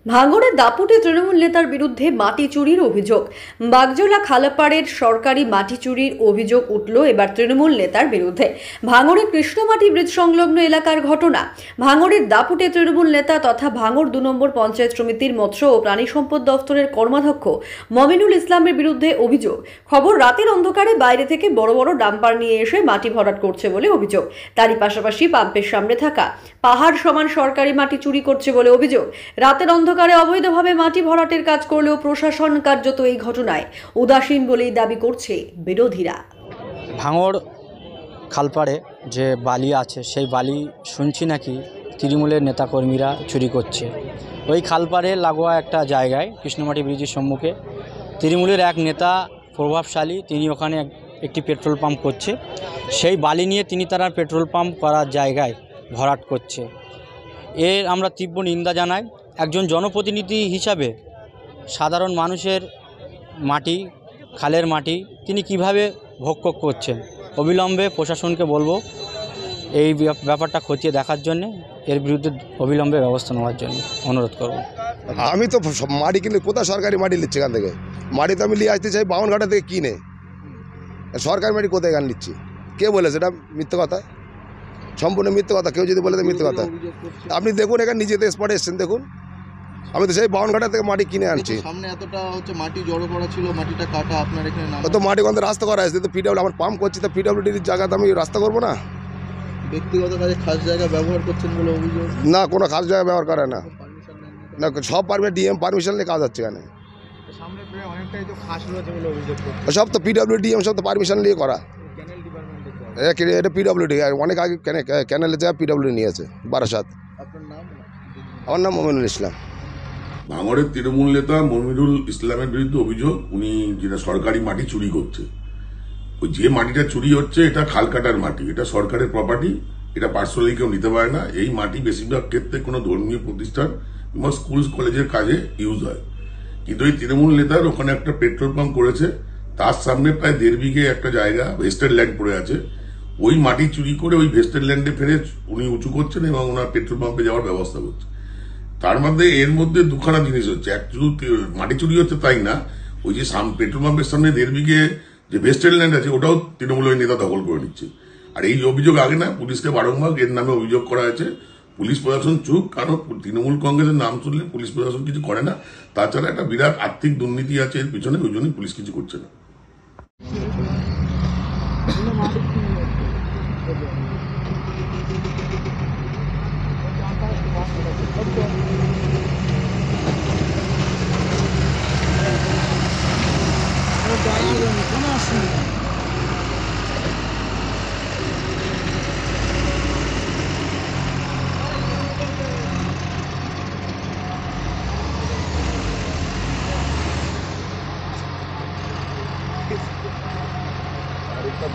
ভাঙড়ের দাপুটে তৃণমূল নেতার বিরুদ্ধে মাটি চুরির অভিযোগ। বাগজোলা খালাপাড়ের সরকারি মাটি চুরির অভিযোগ উঠল এবার তৃণমূল নেতার বিরুদ্ধে। ভাঙড়ের কৃষ্ণমাটি ব্রিজ সংলগ্ন এলাকার ঘটনা। ভাঙড়ের দাপুটে তৃণমূল নেতা তথা ভাঙড় ২ নম্বর পঞ্চায়েত সমিতির মৎস্য ও প্রাণী সম্পদ দফতরের কর্মাধ্যক্ষ মমিনুল ইসলামের বিরুদ্ধে অভিযোগ। খবর, রাতের অন্ধকারে বাইরে থেকে বড় বড় ডাম্পার নিয়ে এসে মাটি ভরাট করছে বলে অভিযোগ। তারই পাশাপাশি পাম্পের সামনে থাকা পাহাড় সমান সরকারি মাটি চুরি করছে বলে অভিযোগ। রাতের অন্ধকারে অবৈধভাবে মাটি ভরাটের কাজ করলেও প্রশাসন কার্যত এই ঘটনায় উদাসীন বলেই দাবি করছে বিরোধীরা। ভাঙড় খালপাড়ে যে বালি আছে সেই বালি শুনছি নাকি তৃণমূলের নেতাকর্মীরা চুরি করছে। ওই খালপাড়ে লাগোয়া একটা জায়গায় কৃষ্ণমাটি ব্রিজের সম্মুখে তৃণমূলের এক নেতা প্রভাবশালী, তিনি ওখানে একটি পেট্রোল পাম্প করছে। সেই বালি নিয়ে তিনি তার পেট্রোল পাম্প করার জায়গায় ভরাট করছে। এর আমরা তীব্র নিন্দা জানাই। একজন জনপ্রতিনিধি হিসাবে সাধারণ মানুষের মাটি, খালের মাটি তিনি কিভাবে ভোগ করছেন, অবিলম্বে প্রশাসনকে বলবো এই ব্যাপারটা খতিয়ে দেখার জন্য, এর বিরুদ্ধে অবিলম্বে ব্যবস্থা নেওয়ার জন্য অনুরোধ করব। আমি তো মাটি কিনলে কোথায় সরকারি মাটি নিচ্ছে? এখান থেকে মাটি তো আমি নিয়ে আসতে চাই বাউনঘাটা থেকে কিনে। সরকারি মাটি কোথায় গান নিচ্ছি? কে বলেছে? এটা মিথ্যে কথা, সম্পূর্ণ মিথ্যে কথা। কেউ যদি বলে তো মিথ্যে কথা। আপনি দেখুন, এখানে নিজেতে স্পটে এসছেন, দেখুন। আমি তো সেই বাউনঘাটা থেকে মাটি কিনে আনছি। সামনে এতটা হচ্ছে মাটি জড়ো করা ছিল, মাটিটা কাটা, আপনার এখানে তো মাটি গন্ধে রাস্তা করা আছে, তো পিডব্লিউ আমার পাম্প করছি, তো পিডব্লিউডির জায়গাতে আমি রাস্তা করবো না? ব্যক্তিগত কাজে খাস জায়গা ব্যবহার করছেন বলে অভিযোগ। না, কোনো খাস জায়গা ব্যবহার করে না, না সব ডিএম পারমিশন নিয়ে কাজ হচ্ছে এখানে। সব তো পিডব্লিউ ডিএম সব তো পারমিশন নিয়ে করা। এটা পিডব্লিউডি অনেক আগে ক্যানেলের জায়গা পিডব্লিউ নিয়েছে বারাসাত। আমার নাম মমিনুল ইসলাম। ভাঙড়ের তৃণমূল নেতা মমিনুল ইসলামের বিরুদ্ধে অভিযোগ, উনি যেটা সরকারি মাটি চুরি করছে। ওই যে মাটিটা চুরি হচ্ছে এটা খালকাটার মাটি, এটা সরকারের প্রপার্টি, এটা পার্সোনালি কেউ নিতে পারে না। এই মাটি বেশিরভাগ ক্ষেত্রে কোনো ধর্মীয় প্রতিষ্ঠান কিংবা স্কুল কলেজের কাজে ইউজ হয়। কিন্তু এই তৃণমূল নেতার ওখানে একটা পেট্রোল পাম্প করেছে, তার সামনে প্রায় 1.5 বিঘে একটা জায়গা ভেস্টেড ল্যান্ড পড়ে আছে। ওই মাটি চুরি করে ওই ভেস্টেড ল্যান্ডে ফেলে উনি উঁচু করছেন এবং ওনার পেট্রোল পাম্পে যাওয়ার ব্যবস্থা করছে। তার মধ্যে এর মধ্যে দুখানা জিনিস হচ্ছে, এক শুধু মাটি চুরি হচ্ছে তাই না, ওই যে পেট্রোল পাম্পের সামনে 1.5 বিঘে যে ভেস্টেড ল্যান্ড আছে ওটাও তৃণমূলের নেতা দখল করে নিচ্ছে। আর এই অভিযোগ আগে না, পুলিশকে বারংবার এর নামে অভিযোগ করা হয়েছে। পুলিশ প্রশাসন চুপ, কারণ তৃণমূল কংগ্রেসের নাম শুনলে পুলিশ প্রশাসন কিছু করে না। তাছাড়া একটা বিরাট আর্থিক দুর্নীতি আছে এর পিছনে, ওই জন্যই পুলিশ কিছু করছে না। আরেকটা